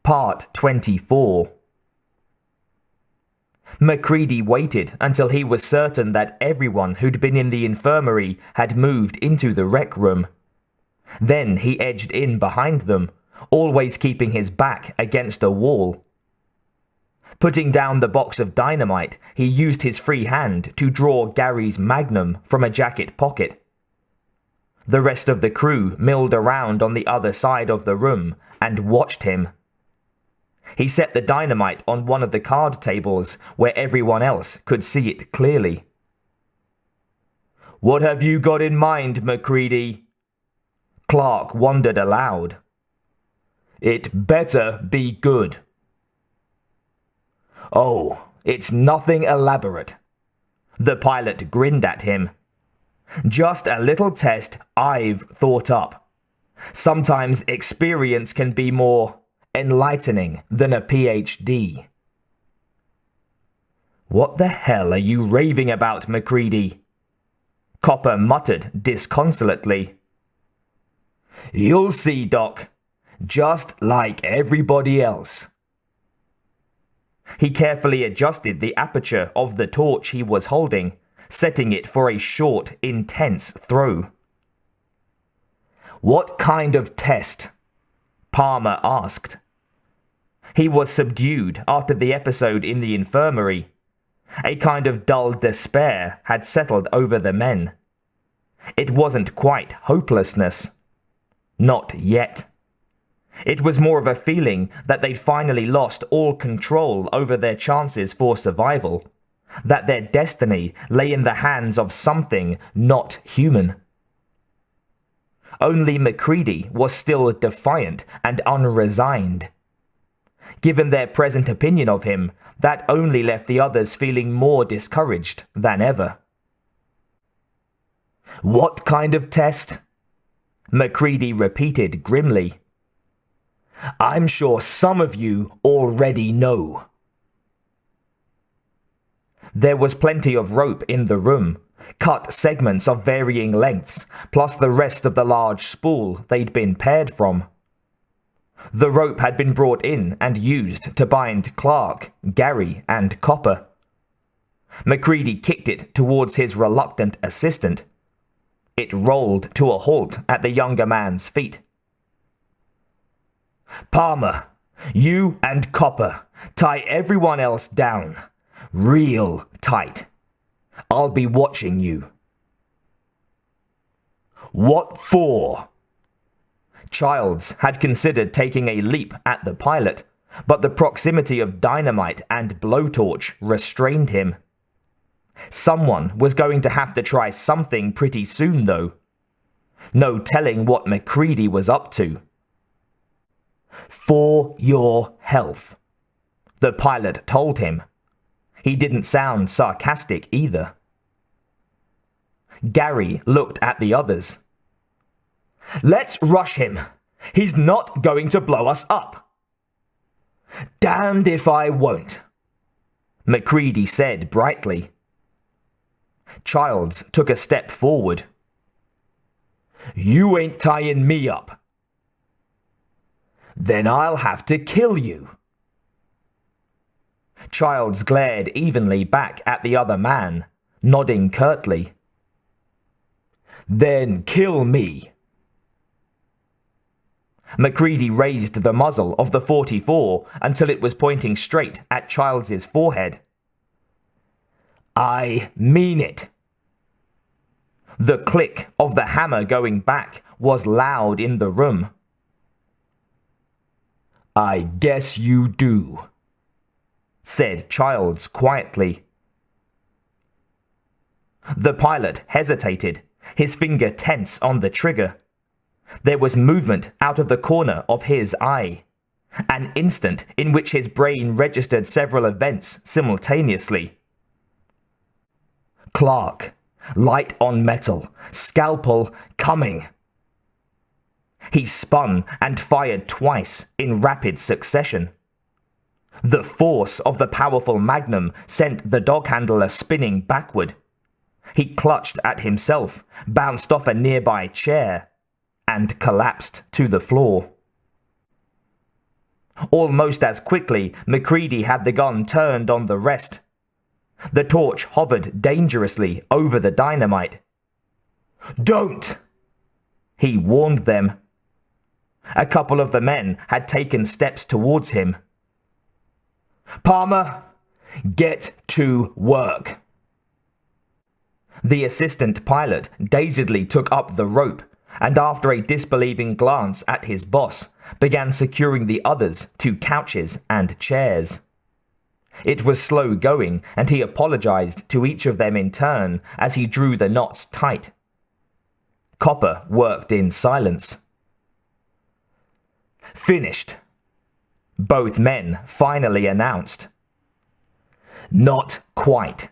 Part 24. Macready waited until he was certain that everyone who'd been in the infirmary had moved into the rec room. Then he edged in behind them, always keeping his back against a wall. Putting down the box of dynamite, he used his free hand to draw Gary's magnum from a jacket pocket. The rest of the crew milled around on the other side of the room and watched him. He set the dynamite on one of the card tables where everyone else could see it clearly. "What have you got in mind, Macready?" Clark wondered aloud. "It better be good." "Oh, it's nothing elaborate." The pilot grinned at him. "Just a little test I've thought up. Sometimes experience can be more enlightening than a PhD. "What the hell are you raving about, Macready?" Copper muttered disconsolately. "You'll see, Doc. Just like everybody else." He carefully adjusted the aperture of the torch he was holding, setting it for a short, intense throw. "What kind of test?" Palmer asked. He was subdued after the episode in the infirmary. A kind of dull despair had settled over the men. It wasn't quite hopelessness. Not yet. It was more of a feeling that they'd finally lost all control over their chances for survival, that their destiny lay in the hands of something not human. Only Macready was still defiant and unresigned. Given their present opinion of him, that only left the others feeling more discouraged than ever. "What kind of test?" Macready repeated grimly. "I'm sure some of you already know." There was plenty of rope in the room, cut segments of varying lengths, plus the rest of the large spool they'd been paired from. The rope had been brought in and used to bind Clark, Gary, and Copper. Macready kicked it towards his reluctant assistant. It rolled to a halt at the younger man's feet. "Palmer, you and Copper, tie everyone else down. Real tight. I'll be watching you." "What for?" Childs had considered taking a leap at the pilot, but the proximity of dynamite and blowtorch restrained him. Someone was going to have to try something pretty soon, though. No telling what Macready was up to. "For your health," the pilot told him. He didn't sound sarcastic either. Gary looked at the others. "Let's rush him. He's not going to blow us up." "Damned if I won't," Macready said brightly. Childs took a step forward. "You ain't tying me up." "Then I'll have to kill you." Childs glared evenly back at the other man, nodding curtly. "Then kill me." Macready raised the muzzle of the .44 until it was pointing straight at Childs's forehead. "I mean it." The click of the hammer going back was loud in the room. "I guess you do," said Childs quietly. The pilot hesitated, his finger tense on the trigger. There was movement out of the corner of his eye, an instant in which his brain registered several events simultaneously. Clark, light on metal, scalpel coming. He spun and fired twice in rapid succession. The force of the powerful magnum sent the dog handler spinning backward. He clutched at himself, bounced off a nearby chair, and collapsed to the floor. Almost as quickly, Macready had the gun turned on the rest. The torch hovered dangerously over the dynamite. "Don't!" he warned them. A couple of the men had taken steps towards him. "Palmer, get to work." The assistant pilot dazedly took up the rope and, after a disbelieving glance at his boss, began securing the others to couches and chairs. It was slow going, and he apologized to each of them in turn as he drew the knots tight. Copper worked in silence. "Finished," both men finally announced. "Not quite."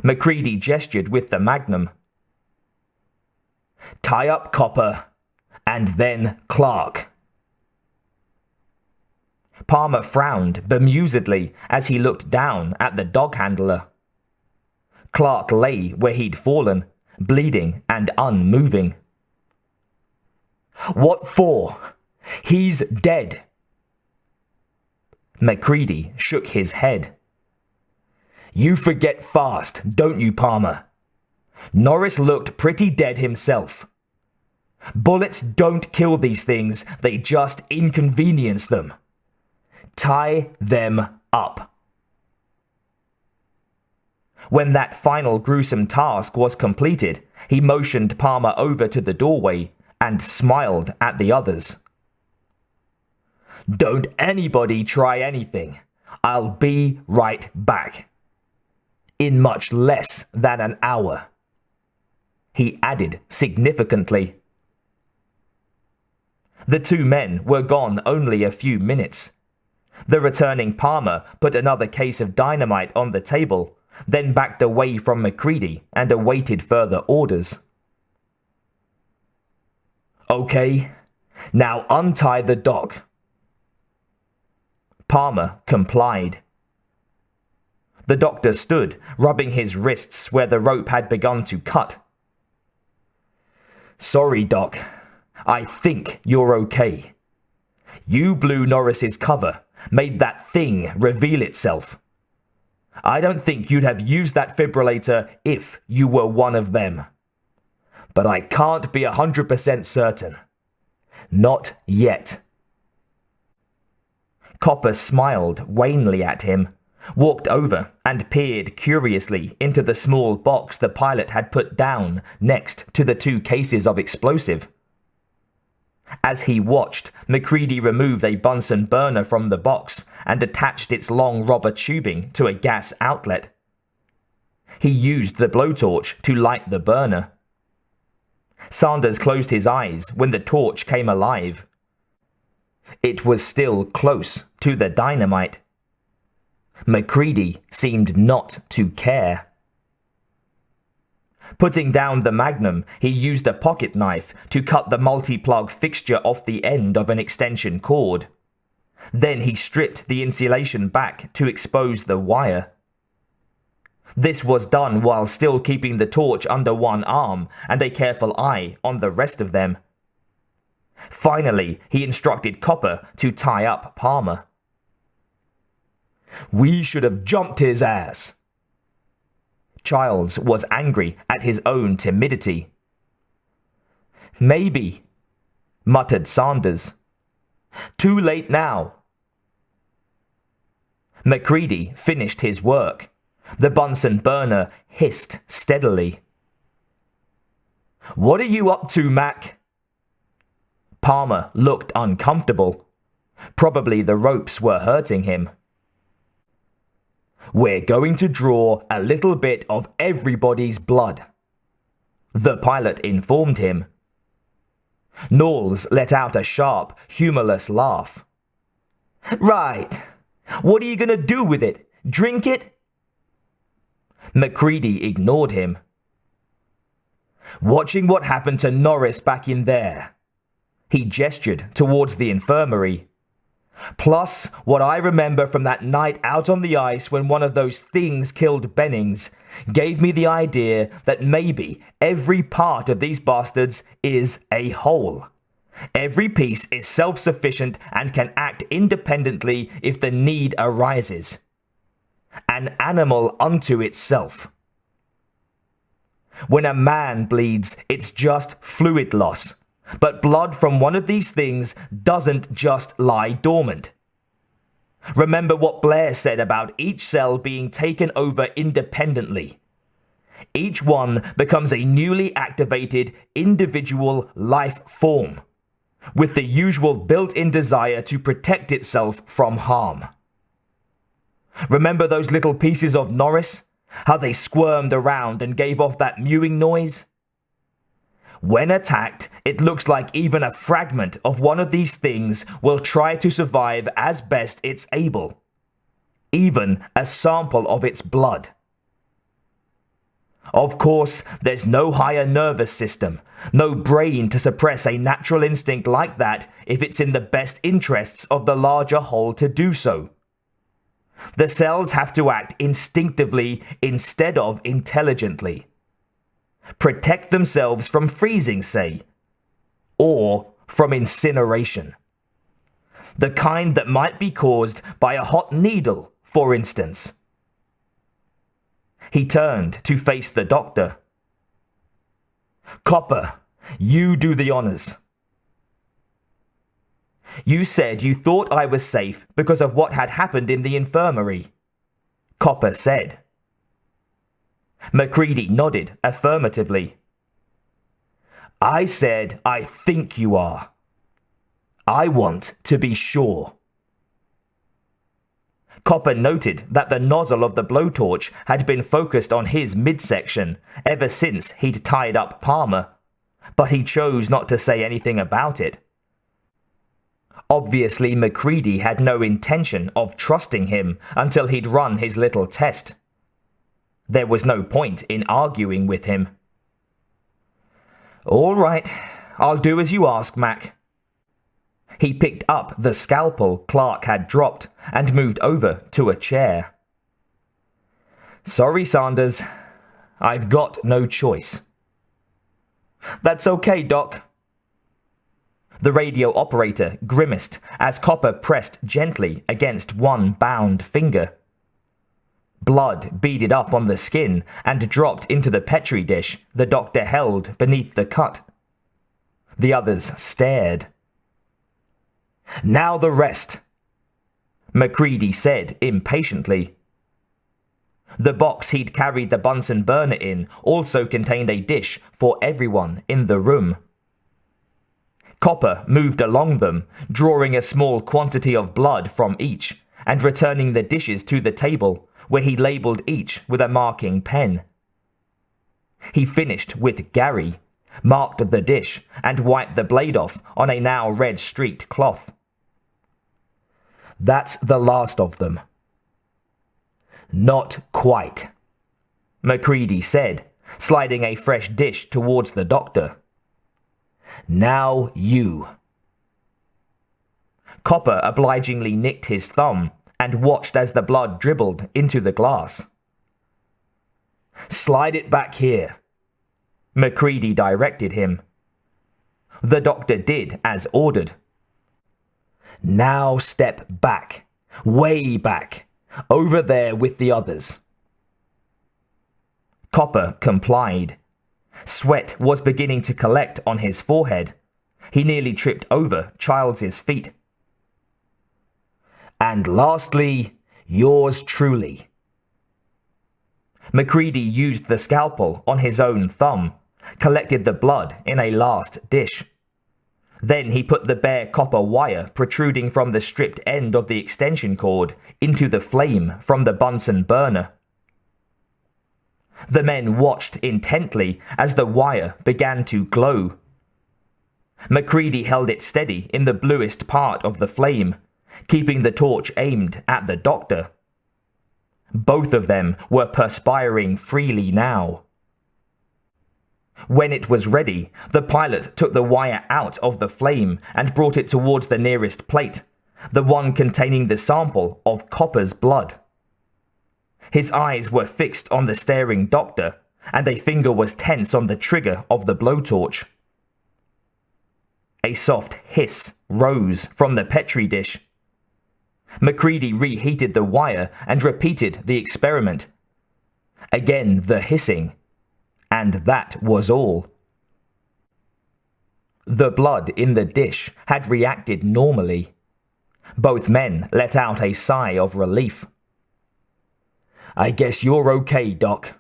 Macready gestured with the magnum. "Tie up Copper, and then Clark." Palmer frowned bemusedly as he looked down at the dog handler. Clark lay where he'd fallen, bleeding and unmoving. "What for? He's dead." Macready shook his head. "You forget fast, don't you, Palmer? Norris looked pretty dead himself. Bullets don't kill these things, they just inconvenience them. Tie them up." When that final gruesome task was completed, he motioned Palmer over to the doorway and smiled at the others. "Don't anybody try anything. I'll be right back. In much less than an hour," he added significantly. The two men were gone only a few minutes. The returning Palmer put another case of dynamite on the table, then backed away from Macready and awaited further orders. "Okay, now untie the dog." Palmer complied. The doctor stood, rubbing his wrists where the rope had begun to cut. "Sorry, Doc. I think you're okay. You blew Norris's cover, made that thing reveal itself. I don't think you'd have used that fibrillator if you were one of them. But I can't be 100% certain. Not yet." Copper smiled wanly at him, walked over and peered curiously into the small box the pilot had put down next to the two cases of explosive. As he watched, Macready removed a Bunsen burner from the box and attached its long rubber tubing to a gas outlet. He used the blowtorch to light the burner. Sanders closed his eyes when the torch came alive. It was still close to the dynamite. Macready seemed not to care. Putting down the magnum, he used a pocket knife to cut the multi-plug fixture off the end of an extension cord. Then he stripped the insulation back to expose the wire. This was done while still keeping the torch under one arm and a careful eye on the rest of them. Finally, he instructed Copper to tie up Palmer. "We should have jumped his ass." Childs was angry at his own timidity. "Maybe," muttered Sanders. "Too late now." Macready finished his work. The Bunsen burner hissed steadily. "What are you up to, Mac?" Palmer looked uncomfortable. Probably the ropes were hurting him. "We're going to draw a little bit of everybody's blood," the pilot informed him. Knowles let out a sharp, humorless laugh. "Right. What are you going to do with it? Drink it?" Macready ignored him. "Watching what happened to Norris back in there." He gestured towards the infirmary. "Plus, what I remember from that night out on the ice when one of those things killed Bennings gave me the idea that maybe every part of these bastards is a whole. Every piece is self-sufficient and can act independently if the need arises. An animal unto itself. When a man bleeds, it's just fluid loss. But blood from one of these things doesn't just lie dormant. Remember what Blair said about each cell being taken over independently. Each one becomes a newly activated individual life form, with the usual built-in desire to protect itself from harm. Remember those little pieces of Norris? How they squirmed around and gave off that mewing noise? When attacked, it looks like even a fragment of one of these things will try to survive as best it's able. Even a sample of its blood. Of course, there's no higher nervous system, no brain to suppress a natural instinct like that if it's in the best interests of the larger whole to do so. The cells have to act instinctively instead of intelligently. Protect themselves from freezing, say, or from incineration. The kind that might be caused by a hot needle, for instance. He turned to face the doctor. Copper, you do the honors. You said you thought I was safe because of what had happened in the infirmary, Copper said. Macready nodded affirmatively. I said I think you are. I want to be sure. Copper noted that the nozzle of the blowtorch had been focused on his midsection ever since he'd tied up Palmer, but he chose not to say anything about it. Obviously, Macready had no intention of trusting him until he'd run his little test. There was no point in arguing with him. All right, I'll do as you ask, Mac. He picked up the scalpel Clark had dropped and moved over to a chair. Sorry, Sanders. I've got no choice. That's okay, Doc. The radio operator grimaced as Copper pressed gently against one bound finger. Blood beaded up on the skin and dropped into the petri dish the doctor held beneath the cut. The others stared. Now the rest, Macready said impatiently. The box he'd carried the Bunsen burner in also contained a dish for everyone in the room. Copper moved along them, drawing a small quantity of blood from each and returning the dishes to the table, where he labelled each with a marking pen. He finished with Gary, marked the dish, and wiped the blade off on a now red-streaked cloth. That's the last of them. Not quite, Macready said, sliding a fresh dish towards the doctor. Now you. Copper obligingly nicked his thumb and watched as the blood dribbled into the glass. Slide it back here, Macready directed him. The doctor did as ordered. Now step back, way back, over there with the others. Copper complied. Sweat was beginning to collect on his forehead. He nearly tripped over Childs's feet. And lastly, yours truly. Macready used the scalpel on his own thumb, collected the blood in a last dish. Then he put the bare copper wire protruding from the stripped end of the extension cord into the flame from the Bunsen burner. The men watched intently as the wire began to glow. Macready held it steady in the bluest part of the flame, keeping the torch aimed at the doctor. Both of them were perspiring freely now. When it was ready, the pilot took the wire out of the flame and brought it towards the nearest plate, the one containing the sample of Copper's blood. His eyes were fixed on the staring doctor, and a finger was tense on the trigger of the blowtorch. A soft hiss rose from the Petri dish. Macready reheated the wire and repeated the experiment. Again the hissing, and that was all. The blood in the dish had reacted normally. Both men let out a sigh of relief. "I guess you're okay, Doc."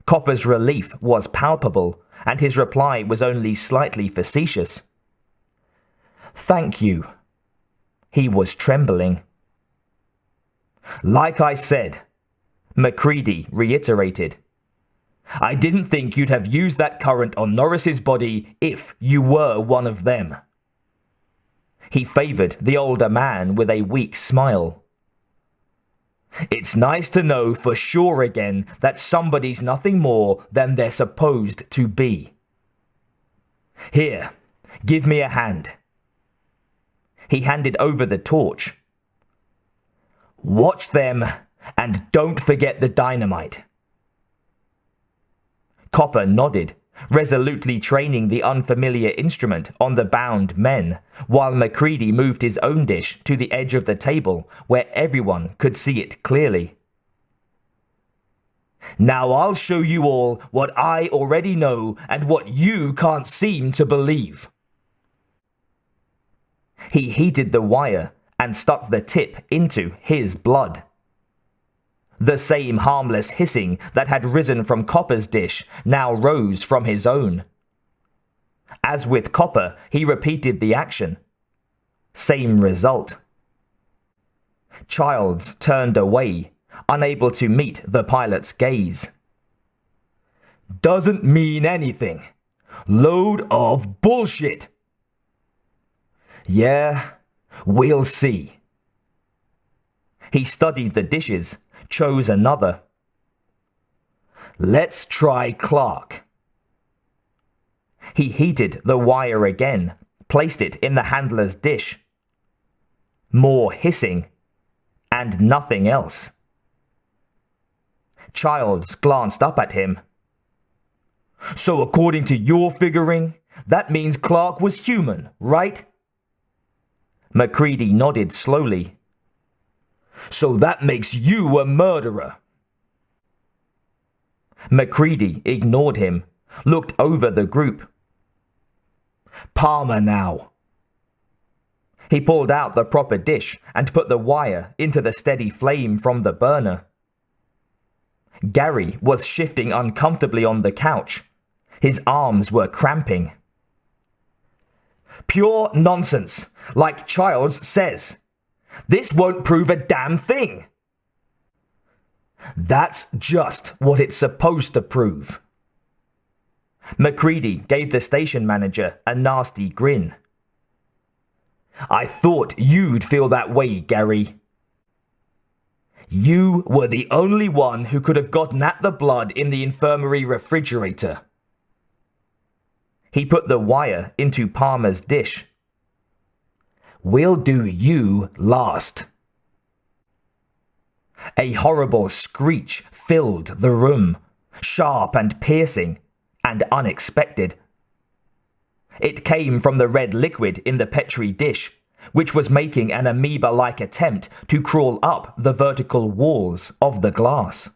Copper's relief was palpable, and his reply was only slightly facetious. "Thank you." He was trembling. "Like I said," Macready reiterated, "I didn't think you'd have used that current on Norris's body if you were one of them." He favored the older man with a weak smile. "It's nice to know for sure again that somebody's nothing more than they're supposed to be. Here, give me a hand." He handed over the torch. "Watch them, and don't forget the dynamite." Copper nodded, resolutely training the unfamiliar instrument on the bound men, while Macready moved his own dish to the edge of the table where everyone could see it clearly. "Now I'll show you all what I already know and what you can't seem to believe." He heated the wire and stuck the tip into his blood. The same harmless hissing that had risen from Copper's dish now rose from his own. As with Copper, he repeated the action. Same result. Childs turned away, unable to meet the pilot's gaze. "Doesn't mean anything. Load of bullshit." "Yeah, we'll see." He studied the dishes, chose another. "Let's try Clark." He heated the wire again, placed it in the handler's dish. More hissing, and nothing else. Childs glanced up at him. "So according to your figuring, that means Clark was human, right?" Macready nodded slowly. "So that makes you a murderer." Macready ignored him, looked over the group. "Palmer now." He pulled out the proper dish and put the wire into the steady flame from the burner. Gary was shifting uncomfortably on the couch. His arms were cramping. "Pure nonsense, like Childs says. This won't prove a damn thing." "That's just what it's supposed to prove." Macready gave the station manager a nasty grin. "I thought you'd feel that way, Gary. You were the only one who could have gotten at the blood in the infirmary refrigerator." He put the wire into Palmer's dish. "We'll do you last." A horrible screech filled the room, sharp and piercing, and unexpected. It came from the red liquid in the Petri dish, which was making an amoeba-like attempt to crawl up the vertical walls of the glass.